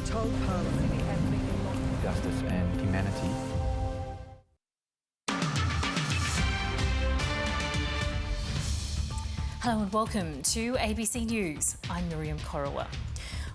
told Parliament justice and humanity. Hello and welcome to ABC News. I'm Miriam Korowa.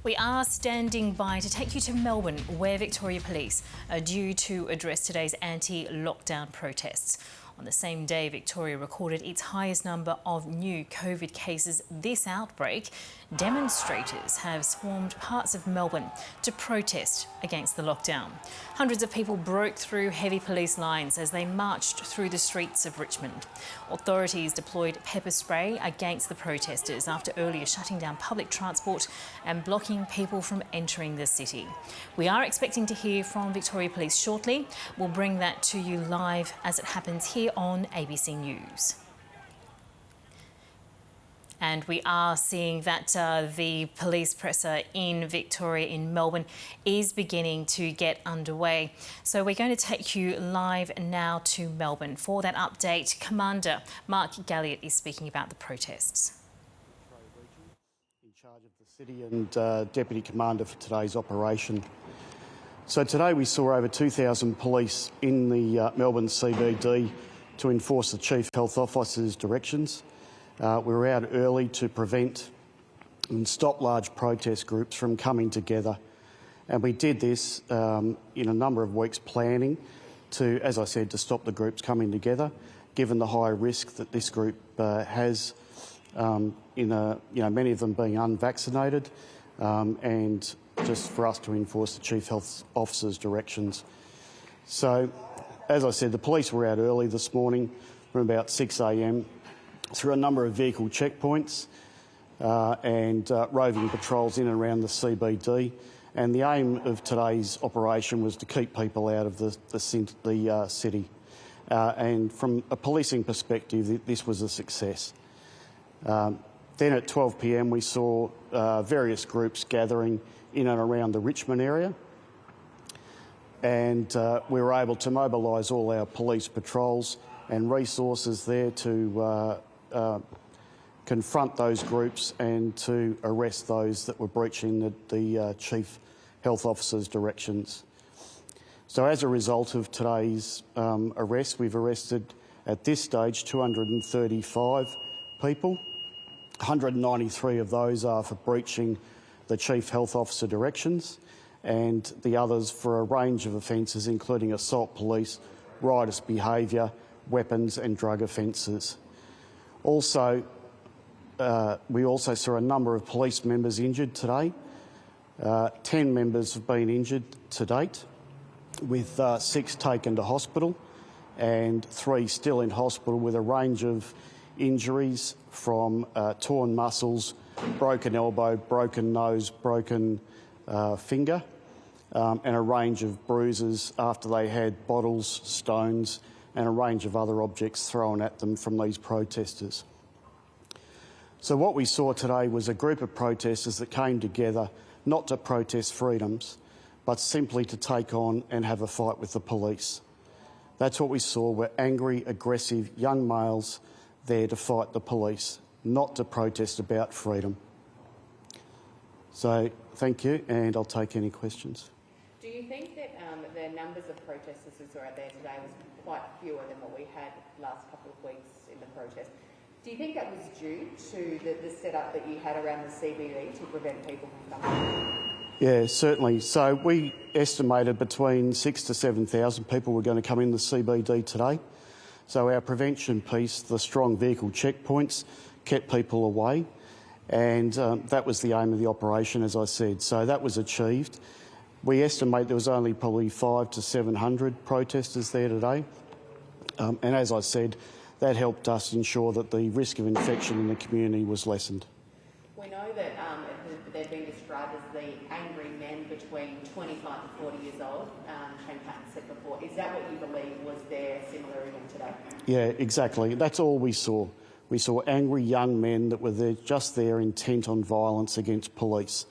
We are standing by to take you to Melbourne, where Victoria Police are due to address today's anti-lockdown protests. On the same day, Victoria recorded its highest number of new COVID cases this outbreak. Demonstrators have swarmed parts of Melbourne to protest against the lockdown. Hundreds of people broke through heavy police lines as they marched through the streets of Richmond. Authorities deployed pepper spray against the protesters after earlier shutting down public transport and blocking people from entering the city. We are expecting to hear from Victoria Police shortly. We'll bring that to you live as it happens here on ABC News. And we are seeing that the police presser in Victoria, in Melbourne, is beginning to get underway. So we're going to take you live now to Melbourne. For that update, Commander Mark Galliot is speaking about the protests. In charge of the city and Deputy Commander for today's operation. So today we saw over 2,000 police in the Melbourne CBD to enforce the Chief Health Officer's directions. We were out early to prevent and stop large protest groups from coming together. And we did this in a number of weeks planning to, as I said, to stop the groups coming together, given the high risk that this group has, many of them being unvaccinated, and just for us to enforce the Chief Health Officer's directions. So, as I said, the police were out early this morning from about 6 a.m. through a number of vehicle checkpoints and roving patrols in and around the CBD. And the aim of today's operation was to keep people out of the city. And from a policing perspective, this was a success. Then at 12 p.m. we saw various groups gathering in and around the Richmond area. And we were able to mobilise all our police patrols and resources there to confront those groups and to arrest those that were breaching the Chief Health Officer's directions. So as a result of today's arrest, we've arrested at this stage 235 people. 193 of those are for breaching the Chief Health Officer directions, and the others for a range of offences including assault police, riotous behaviour, weapons and drug offences. Also, we also saw a number of police members injured today. 10 members have been injured to date, with 6 taken to hospital and 3 still in hospital with a range of injuries from torn muscles, broken elbow, broken nose, broken finger, and a range of bruises after they had bottles, stones and a range of other objects thrown at them from these protesters. So what we saw today was a group of protesters that came together not to protest freedoms, but simply to take on and have a fight with the police. That's what we saw, were angry, aggressive young males there to fight the police, not to protest about freedom. So thank you, and I'll take any questions. Do you think that the numbers of protesters who were out there today was quite fewer than what we had last couple of weeks in the protest? Do you think that was due to the setup that you had around the CBD to prevent people from coming? Yeah, certainly. So we estimated between 6,000 to 7,000 people were going to come in the CBD today. So our prevention piece, the strong vehicle checkpoints, kept people away, and that was the aim of the operation, as I said. So that was achieved. We estimate there was only probably 500 to 700 protesters there today. And as I said, that helped us ensure that the risk of infection in the community was lessened. We know that they've been described as the angry men between 25 to 40 years old, Shane Patton said before. Is that what you believe was there similar again today? Yeah, exactly. That's all we saw. We saw angry young men that were there, just there intent on violence against police.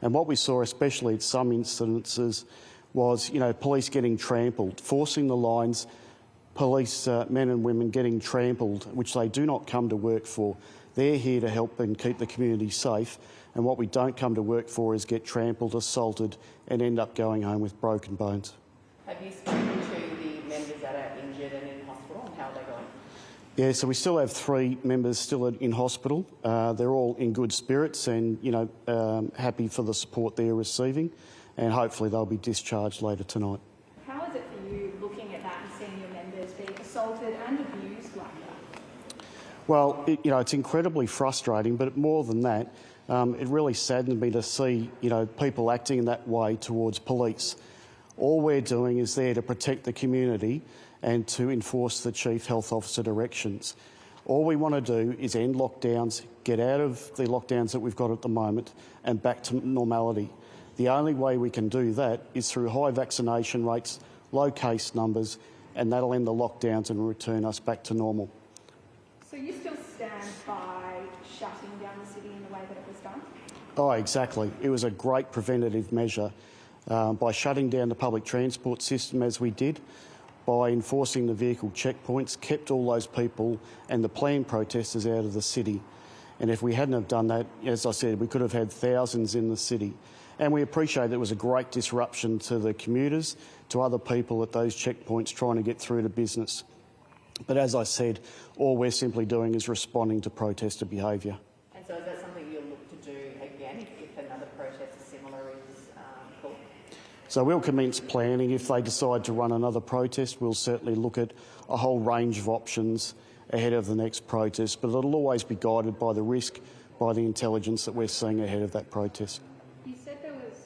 And what we saw, especially at some incidences, was, police getting trampled, forcing the lines, police, men and women getting trampled, which they do not come to work for. They're here to help and keep the community safe, And what we don't come to work for is get trampled, assaulted and end up going home with broken bones. Have you spoken to the members that are injured and in hospital, and how are they going? Yeah, so we still have 3 members still in hospital. They're all in good spirits and, happy for the support they're receiving, and hopefully they'll be discharged later tonight. How is it for you looking at that and seeing your members being assaulted and abused like that? Well, it's incredibly frustrating, but more than that, it really saddened me to see, people acting in that way towards police. All we're doing is there to protect the community and to enforce the Chief Health Officer directions. All we want to do is end lockdowns, get out of the lockdowns that we've got at the moment and back to normality. The only way we can do that is through high vaccination rates, low case numbers, and that'll end the lockdowns and return us back to normal. So you still stand by shutting down the city in the way that it was done? Oh, exactly. It was a great preventative measure. By shutting down the public transport system as we did, by enforcing the vehicle checkpoints, kept all those people and the planned protesters out of the city. And if we hadn't have done that, as I said, we could have had thousands in the city. And we appreciate it was a great disruption to the commuters, to other people at those checkpoints trying to get through to business. But as I said, all we're simply doing is responding to protester behaviour. And so is that something you'll look to do again if another protest similar is called? So we'll commence planning. If they decide to run another protest, we'll certainly look at a whole range of options ahead of the next protest, but it'll always be guided by the risk, by the intelligence that we're seeing ahead of that protest. You said there was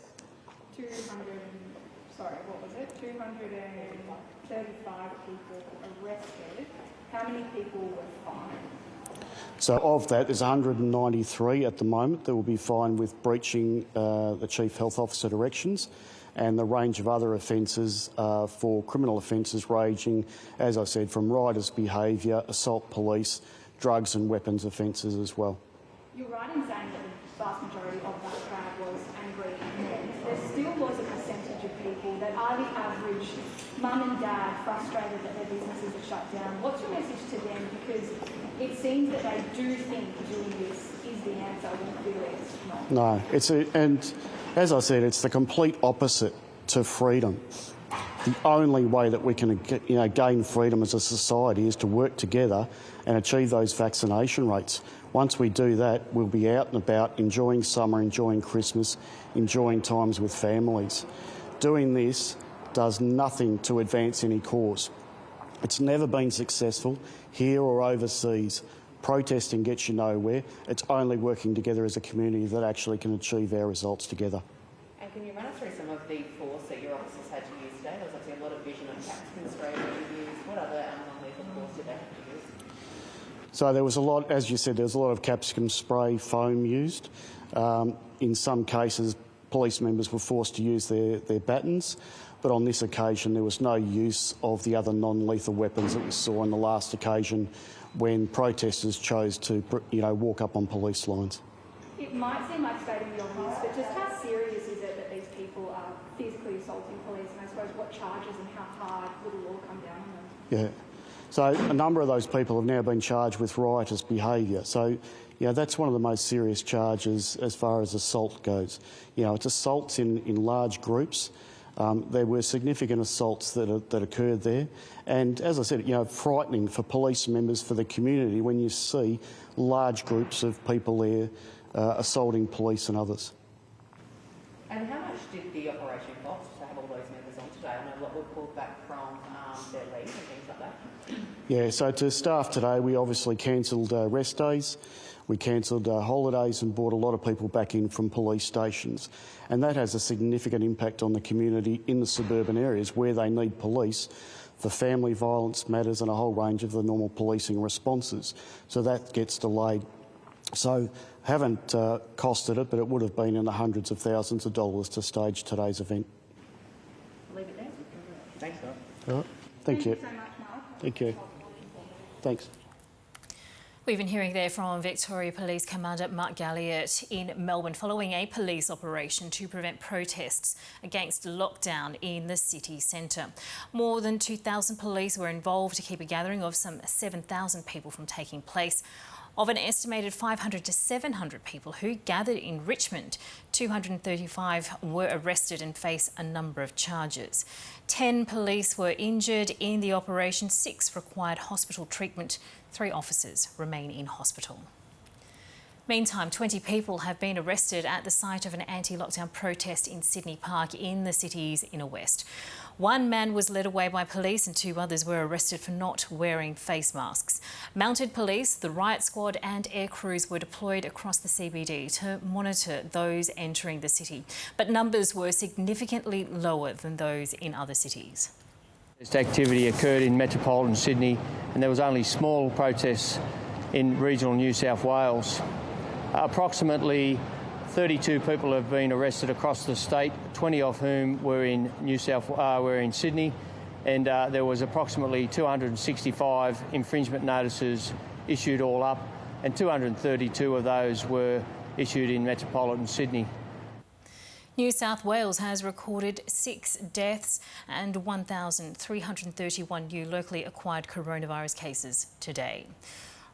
235 people arrested. How many people were fined? So of that, there's 193 at the moment that will be fined with breaching the Chief Health Officer directions, and the range of other offences for criminal offences ranging, as I said, from riotous behaviour, assault police, drugs and weapons offences as well. You're right in saying that the vast majority of that crowd was angry men. There still was a percentage of people that are the average mum and dad frustrated that their businesses are shut down. What's your message to them? Because it seems that they do think doing this is the answer when clearly it's not. No, and as I said, it's the complete opposite to freedom. The only way that we can gain freedom as a society is to work together and achieve those vaccination rates. Once we do that, we'll be out and about, enjoying summer, enjoying Christmas, enjoying times with families. Doing this does nothing to advance any cause. It's never been successful, here or overseas. Protesting gets you nowhere. It's only working together as a community that actually can achieve our results together. And can you run us through some of the force that your officers had to use today? There was obviously a lot of vision on capsicum spray that you used. What other non-lethal force did they have to use? So there was a lot, as you said, there was a lot of capsicum spray foam used. In some cases, police members were forced to use their batons, but on this occasion there was no use of the other non-lethal weapons that we saw on the last occasion when protesters chose to, walk up on police lines. It might seem like stating the obvious, but just how serious is it that these people are physically assaulting police, and I suppose what charges and how hard will the law come down on them? Yeah. So a number of those people have now been charged with riotous behaviour. So, that's one of the most serious charges as far as assault goes. It's assaults in large groups. There were significant assaults that occurred there. And as I said, frightening for police members, for the community, when you see large groups of people there assaulting police and others. And how much did the operation cost to have all those members on today? I know a lot were pulled back from their leave and things like that. Yeah, so to staff today, we obviously cancelled rest days. We cancelled holidays and brought a lot of people back in from police stations. And that has a significant impact on the community in the suburban areas where they need police for family violence matters and a whole range of the normal policing responses. So that gets delayed. So haven't costed it, but it would have been in the hundreds of thousands of dollars to stage today's event. Leave it there. Thanks, Mark. All right. Thank you. So much, Mark. Thank you. Thanks. We've been hearing there from Victoria Police Commander Mark Galliot in Melbourne following a police operation to prevent protests against lockdown in the city centre. More than 2,000 police were involved to keep a gathering of some 7,000 people from taking place. Of an estimated 500 to 700 people who gathered in Richmond, 235 were arrested and face a number of charges. 10 police were injured in the operation, 6 required hospital treatment, 3 officers remain in hospital. Meantime, 20 people have been arrested at the site of an anti-lockdown protest in Sydney Park in the city's inner west. 1 man was led away by police and 2 others were arrested for not wearing face masks. Mounted police, the riot squad and air crews were deployed across the CBD to monitor those entering the city, but numbers were significantly lower than those in other cities. This activity occurred in metropolitan Sydney and there was only small protests in regional New South Wales. Approximately 32 people have been arrested across the state, 20 of whom were in Sydney, and there was approximately 265 infringement notices issued all up, and 232 of those were issued in metropolitan Sydney. New South Wales has recorded 6 deaths and 1,331 new locally acquired coronavirus cases today.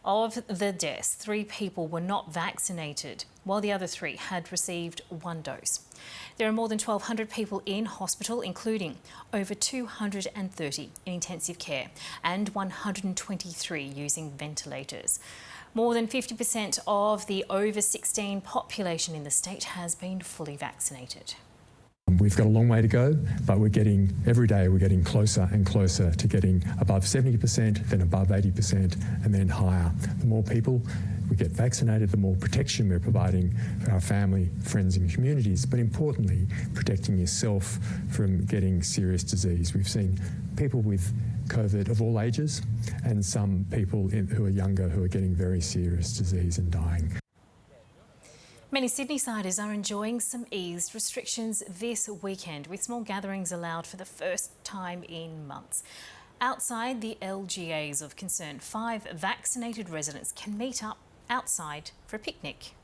Of the deaths, 3 people were not vaccinated, while the other 3 had received 1 dose. There are more than 1,200 people in hospital, including over 230 in intensive care and 123 using ventilators. More than 50% of the over 16 population in the state has been fully vaccinated. We've got a long way to go, but every day we're getting closer and closer to getting above 70%, then above 80%, and then higher. The more people we get vaccinated, the more protection we're providing for our family, friends and communities, but importantly, protecting yourself from getting serious disease. We've seen people with COVID of all ages and some people who are younger who are getting very serious disease and dying. Many Sydney-siders are enjoying some eased restrictions this weekend, with small gatherings allowed for the first time in months. Outside the LGAs of concern, 5 vaccinated residents can meet up outside for a picnic.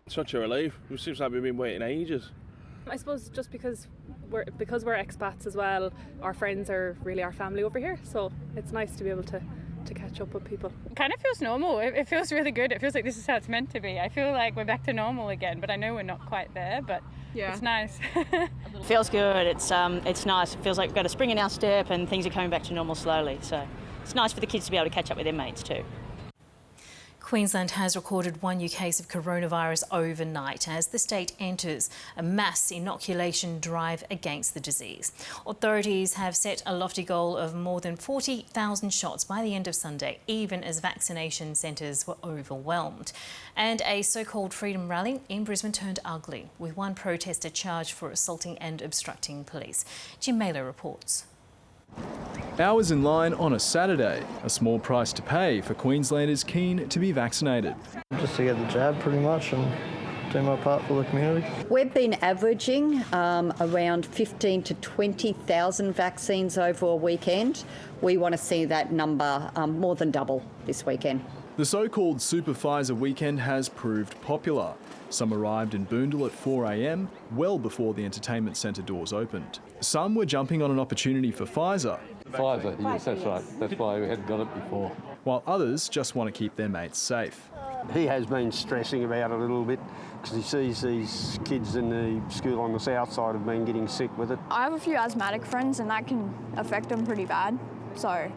Such a relief. It seems like we've been waiting ages. I suppose just because we're expats as well, our friends are really our family over here, so it's nice to be able to catch up with people. It kind of feels normal. It feels really good. It feels like this is how it's meant to be. I feel like we're back to normal again, but I know we're not quite there, but yeah. It's nice. Feels good. It's nice. It feels like we've got a spring in our step and things are coming back to normal slowly. So it's nice for the kids to be able to catch up with their mates too. Queensland has recorded 1 new case of coronavirus overnight as the state enters a mass inoculation drive against the disease. Authorities have set a lofty goal of more than 40,000 shots by the end of Sunday, even as vaccination centres were overwhelmed. And a so-called freedom rally in Brisbane turned ugly, with 1 protester charged for assaulting and obstructing police. Jim Mailer reports. Hours in line on a Saturday, a small price to pay for Queenslanders keen to be vaccinated. Just to get the jab pretty much and do my part for the community. We've been averaging around 15 to 20,000 vaccines over a weekend. We want to see that number more than double this weekend. The so-called Super Pfizer weekend has proved popular. Some arrived in Boondall at 4 a.m, well before the entertainment centre doors opened. Some were jumping on an opportunity for Pfizer. Pfizer, yes, that's right. That's why we hadn't got it before. While others just want to keep their mates safe. He has been stressing about it a little bit because he sees these kids in the school on the south side have been getting sick with it. I have a few asthmatic friends and that can affect them pretty bad, so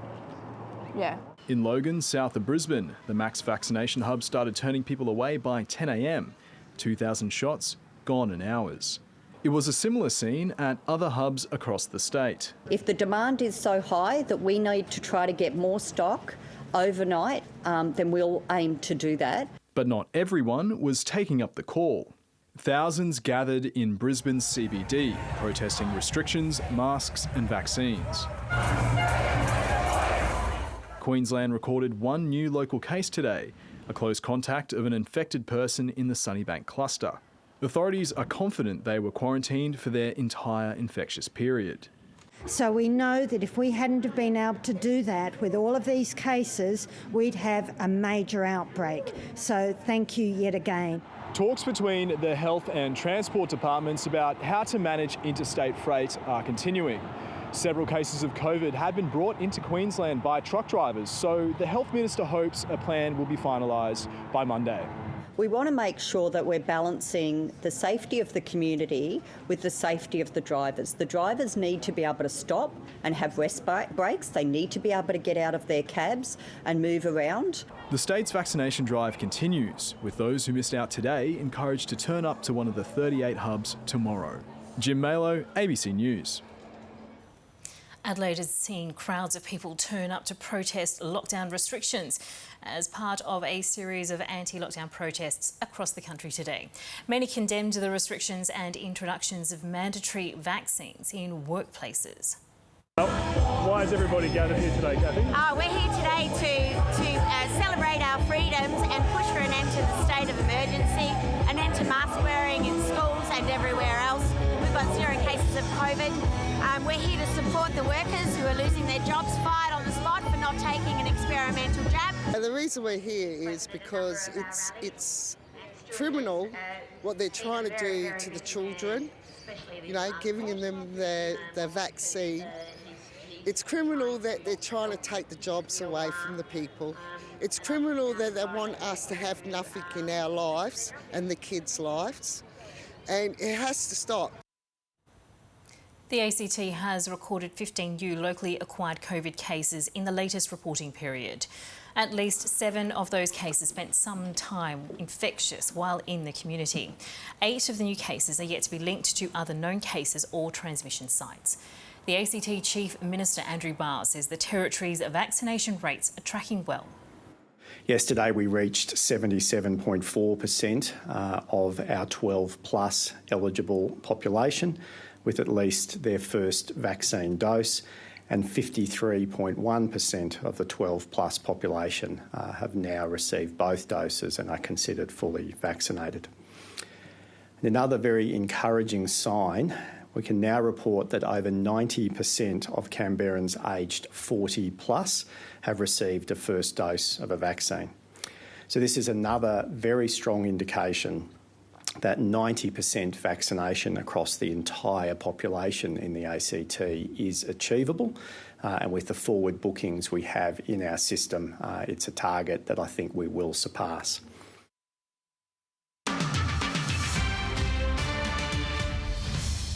yeah. In Logan, south of Brisbane, the Max vaccination hub started turning people away by 10 a.m. 2,000 shots, gone in hours. It was a similar scene at other hubs across the state. If the demand is so high that we need to try to get more stock overnight, then we'll aim to do that. But not everyone was taking up the call. Thousands gathered in Brisbane's CBD, protesting restrictions, masks and vaccines. Queensland recorded 1 new local case today, a close contact of an infected person in the Sunnybank cluster. Authorities are confident they were quarantined for their entire infectious period. So we know that if we hadn't have been able to do that with all of these cases, we'd have a major outbreak. So thank you yet again. Talks between the Health and Transport departments about how to manage interstate freight are continuing. Several cases of COVID had been brought into Queensland by truck drivers, so the Health Minister hopes a plan will be finalised by Monday. We want to make sure that we're balancing the safety of the community with the safety of the drivers. The drivers need to be able to stop and have rest breaks. They need to be able to get out of their cabs and move around. The state's vaccination drive continues, with those who missed out today encouraged to turn up to one of the 38 hubs tomorrow. Jim Malo, ABC News. Adelaide has seen crowds of people turn up to protest lockdown restrictions as part of a series of anti-lockdown protests across the country today. Many condemned the restrictions and introductions of mandatory vaccines in workplaces. Why is everybody gathered here today, Kathy? We're here today to celebrate our freedoms and push for an end to the state of emergency, an end to mask wearing in schools and everywhere else. We've got 0 cases of COVID. We're here to support the workers who are losing their jobs, fired on the spot for not taking an experimental jab. And the reason we're here is because it's criminal what they're trying to do to the children, you know, giving them their vaccine. It's criminal that they're trying to take the jobs away from the people. It's criminal that they want us to have nothing in our lives and the kids' lives, and it has to stop. The ACT has recorded 15 new locally acquired COVID cases in the latest reporting period. At least 7 of those cases spent some time infectious while in the community. 8 of the new cases are yet to be linked to other known cases or transmission sites. The ACT Chief Minister Andrew Barr says the territory's vaccination rates are tracking well. Yesterday we reached 77.4% of our 12+ eligible population with at least their first vaccine dose, and 53.1% of the 12+ population have now received both doses and are considered fully vaccinated. And another very encouraging sign, we can now report that over 90% of Canberrans aged 40+ have received a first dose of a vaccine. So this is another very strong indication that 90% vaccination across the entire population in the ACT is achievable. And with the forward bookings we have in our system, it's a target that I think we will surpass.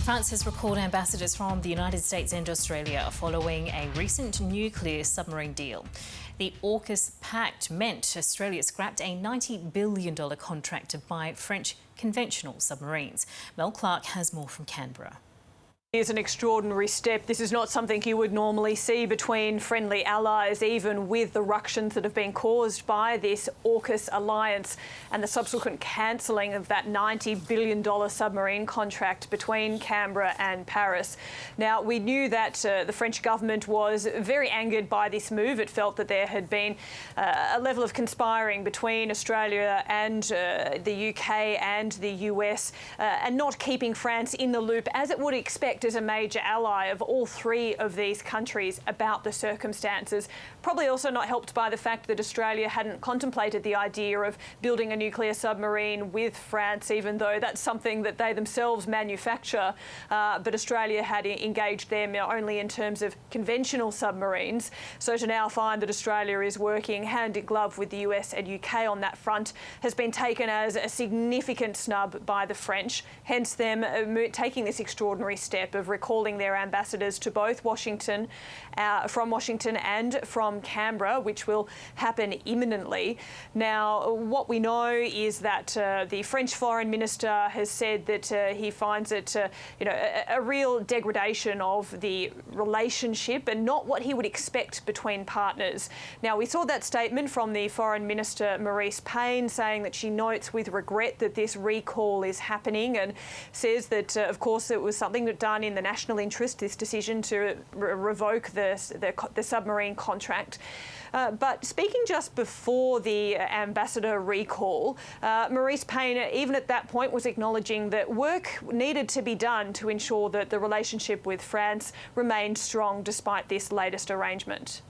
France has recalled ambassadors from the United States and Australia following a recent nuclear submarine deal. The AUKUS pact meant Australia scrapped a $90 billion contract to buy French conventional submarines. Mel Clark has more from Canberra. Is an extraordinary step. This is not something you would normally see between friendly allies, even with the ructions that have been caused by this AUKUS alliance and the subsequent cancelling of that $90 billion submarine contract between Canberra and Paris. Now, we knew that the French government was very angered by this move. It felt that there had been a level of conspiring between Australia and the UK and the US and not keeping France in the loop, as it would expect as a major ally of all 3 of these countries about the circumstances. Probably also not helped by the fact that Australia hadn't contemplated the idea of building a nuclear submarine with France, even though that's something that they themselves manufacture. But Australia had engaged them only in terms of conventional submarines. So to now find that Australia is working hand in glove with the US and UK on that front has been taken as a significant snub by the French, hence them taking this extraordinary step of recalling their ambassadors to both Washington, from Washington and from Canberra, which will happen imminently. Now, what we know is that the French Foreign Minister has said that he finds it, a real degradation of the relationship and not what he would expect between partners. Now, we saw that statement from the Foreign Minister, Marise Payne, saying that she notes with regret that this recall is happening and says that, of course, it was something that done in the national interest, this decision to revoke the submarine contract. But speaking just before the ambassador recall, Marise Payne, even at that point, was acknowledging that work needed to be done to ensure that the relationship with France remained strong despite this latest arrangement.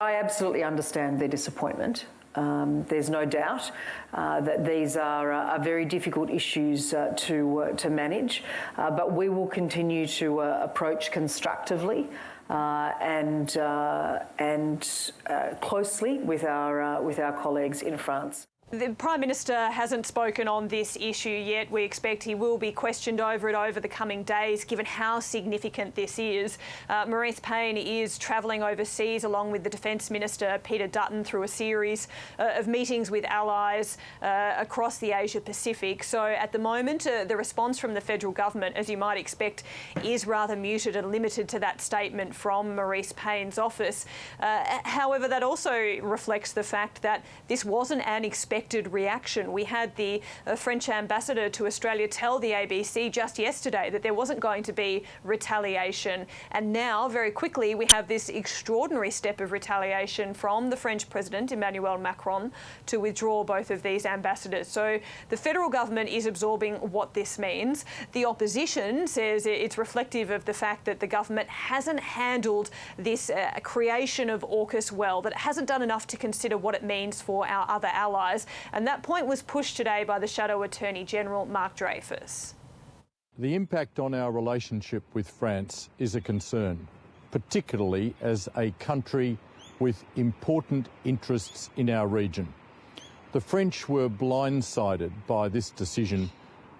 I absolutely understand their disappointment. There's no doubt that these are very difficult issues to manage, but we will continue to approach constructively and closely with our colleagues in France. The Prime Minister hasn't spoken on this issue yet. We expect he will be questioned over it over the coming days, given how significant this is. Maurice Payne is travelling overseas along with the Defence Minister, Peter Dutton, through a series of meetings with allies across the Asia-Pacific. So at the moment, the response from the federal government, as you might expect, is rather muted and limited to that statement from Maurice Payne's office. However, that also reflects the fact that this wasn't an expected reaction. We had the French ambassador to Australia tell the ABC just yesterday that there wasn't going to be retaliation. And now, very quickly, we have this extraordinary step of retaliation from the French President, Emmanuel Macron, to withdraw both of these ambassadors. So the federal government is absorbing what this means. The opposition says it's reflective of the fact that the government hasn't handled this creation of AUKUS well, that it hasn't done enough to consider what it means for our other allies. And that point was pushed today by the Shadow Attorney General, Mark Dreyfus. The impact on our relationship with France is a concern, particularly as a country with important interests in our region. The French were blindsided by this decision,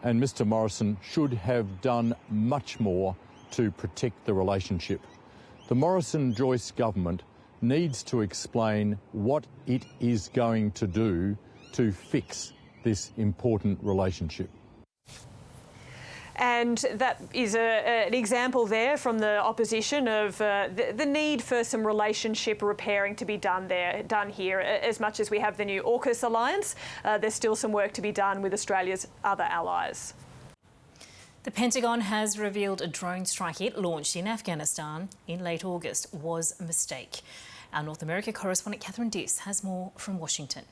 and Mr Morrison should have done much more to protect the relationship. The Morrison-Joyce government needs to explain what it is going to do to fix this important relationship. And that is an example there from the opposition of the need for some relationship repairing to be done here. As much as we have the new AUKUS alliance, there's still some work to be done with Australia's other allies. The Pentagon has revealed a drone strike it launched in Afghanistan in late August was a mistake. Our North America correspondent Catherine Diss has more from Washington.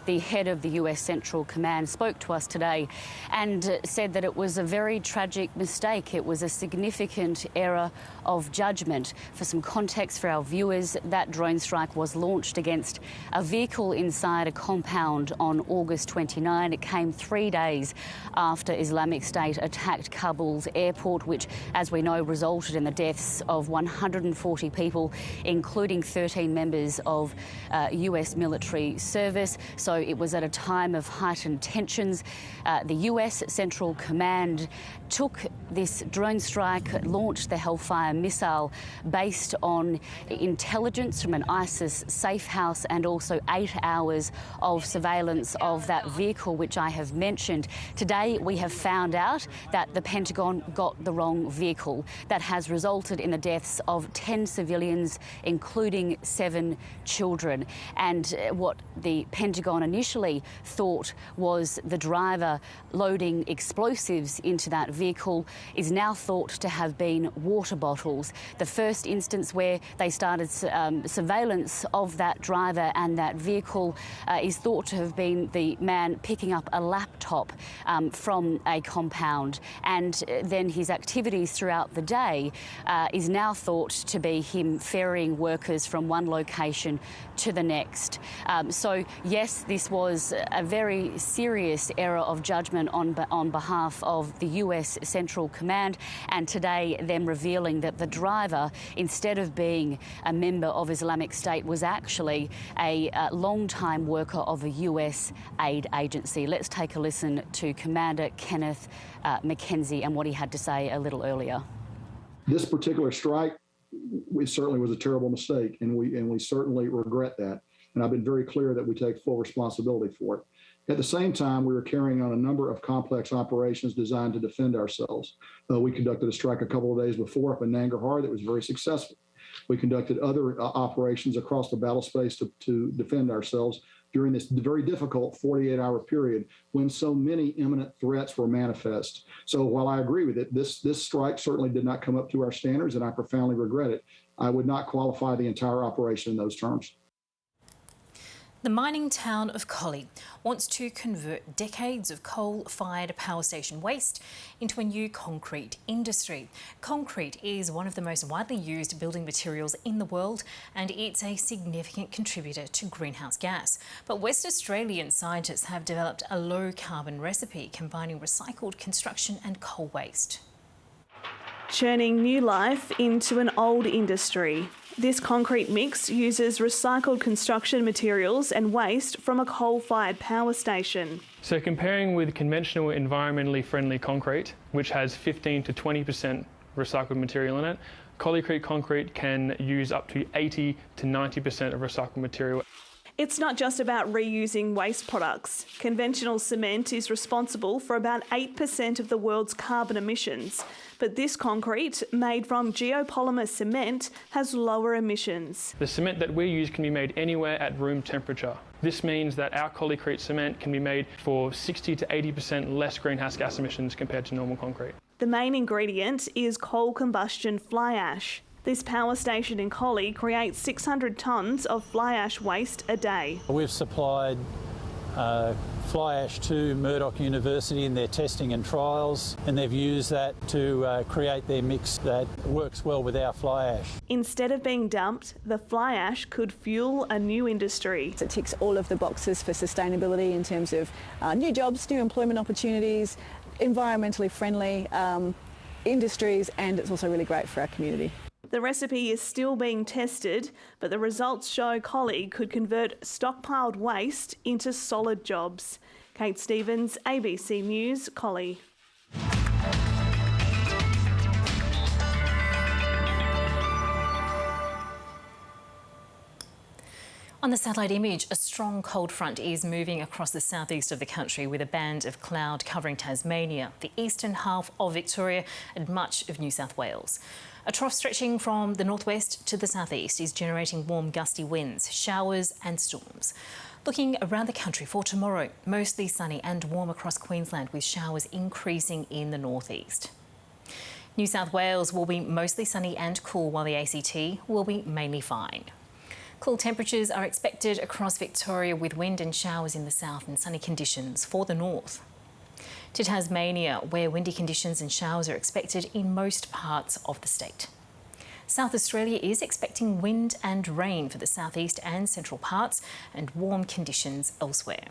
The head of the US Central Command spoke to us today and said that it was a very tragic mistake. It was a significant error of judgment. For some context for our viewers, that drone strike was launched against a vehicle inside a compound on August 29. It came 3 days after Islamic State attacked Kabul's airport, which, as we know, resulted in the deaths of 140 people, including 13 members of US military service. So it was at a time of heightened tensions. The US Central Command took this drone strike, launched the Hellfire missile based on intelligence from an ISIS safe house and also 8 hours of surveillance of that vehicle, which I have mentioned. Today, we have found out that the Pentagon got the wrong vehicle. That has resulted in the deaths of 10 civilians, including 7 children. And what the Pentagon initially thought was the driver loading explosives into that vehicle is now thought to have been water bottles. The first instance where they started surveillance of that driver and that vehicle is thought to have been the man picking up a laptop from a compound, and then his activities throughout the day is now thought to be him ferrying workers from one location to the next. So yes, this was a very serious error of judgment on behalf of the US Central Command, and today them revealing that the driver, instead of being a member of Islamic State, was actually a long-time worker of a US aid agency. Let's take a listen to Commander Kenneth McKenzie and what he had to say a little earlier. This particular strike, it certainly was a terrible mistake, and we certainly regret that. And I've been very clear that we take full responsibility for it. At the same time, we were carrying on a number of complex operations designed to defend ourselves. We conducted a strike a couple of days before up in Nangarhar that was very successful. We conducted other operations across the battle space to defend ourselves during this very difficult 48-hour period when so many imminent threats were manifest. So while I agree with it, this strike certainly did not come up to our standards, and I profoundly regret it. I would not qualify the entire operation in those terms. The mining town of Collie wants to convert decades of coal-fired power station waste into a new concrete industry. Concrete is one of the most widely used building materials in the world, and it's a significant contributor to greenhouse gas. But West Australian scientists have developed a low-carbon recipe combining recycled construction and coal waste. Churning new life into an old industry. This concrete mix uses recycled construction materials and waste from a coal-fired power station. So comparing with conventional environmentally friendly concrete, which has 15 to 20% recycled material in it, Collie Creek concrete can use up to 80 to 90% of recycled material. It's not just about reusing waste products. Conventional cement is responsible for about 8% of the world's carbon emissions, but this concrete, made from geopolymer cement, has lower emissions. The cement that we use can be made anywhere at room temperature. This means that our Collie Creek cement can be made for 60 to 80% less greenhouse gas emissions compared to normal concrete. The main ingredient is coal combustion fly ash. This power station in Collie creates 600 tonnes of fly ash waste a day. We've supplied fly ash to Murdoch University in their testing and trials, and they've used that to create their mix that works well with our fly ash. Instead of being dumped, the fly ash could fuel a new industry. It ticks all of the boxes for sustainability in terms of new jobs, new employment opportunities, environmentally friendly industries, and it's also really great for our community. The recipe is still being tested, but the results show Collie could convert stockpiled waste into solid jobs. Kate Stevens, ABC News, Collie. On the satellite image, a strong cold front is moving across the southeast of the country with a band of cloud covering Tasmania, the eastern half of Victoria and much of New South Wales. A trough stretching from the northwest to the southeast is generating warm gusty winds, showers and storms. Looking around the country for tomorrow, mostly sunny and warm across Queensland with showers increasing in the northeast. New South Wales will be mostly sunny and cool, while the ACT will be mainly fine. Cool temperatures are expected across Victoria with wind and showers in the south and sunny conditions for the north. To Tasmania, where windy conditions and showers are expected in most parts of the state. South Australia is expecting wind and rain for the southeast and central parts and warm conditions elsewhere.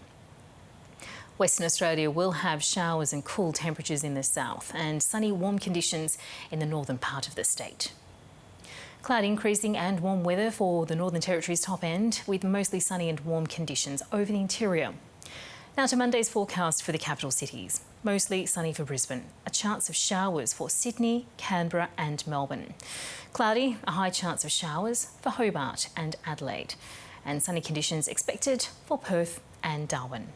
Western Australia will have showers and cool temperatures in the south and sunny warm conditions in the northern part of the state. Cloud increasing and warm weather for the Northern Territory's top end, with mostly sunny and warm conditions over the interior. Now to Monday's forecast for the capital cities. Mostly sunny for Brisbane, a chance of showers for Sydney, Canberra and Melbourne. Cloudy, a high chance of showers for Hobart and Adelaide. And sunny conditions expected for Perth and Darwin.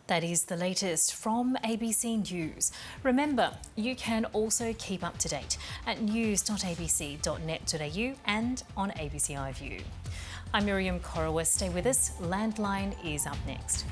That is the latest from ABC News. Remember, you can also keep up to date at news.abc.net.au and on ABC iView. I'm Miriam Corowa. Stay with us. Landline is up next.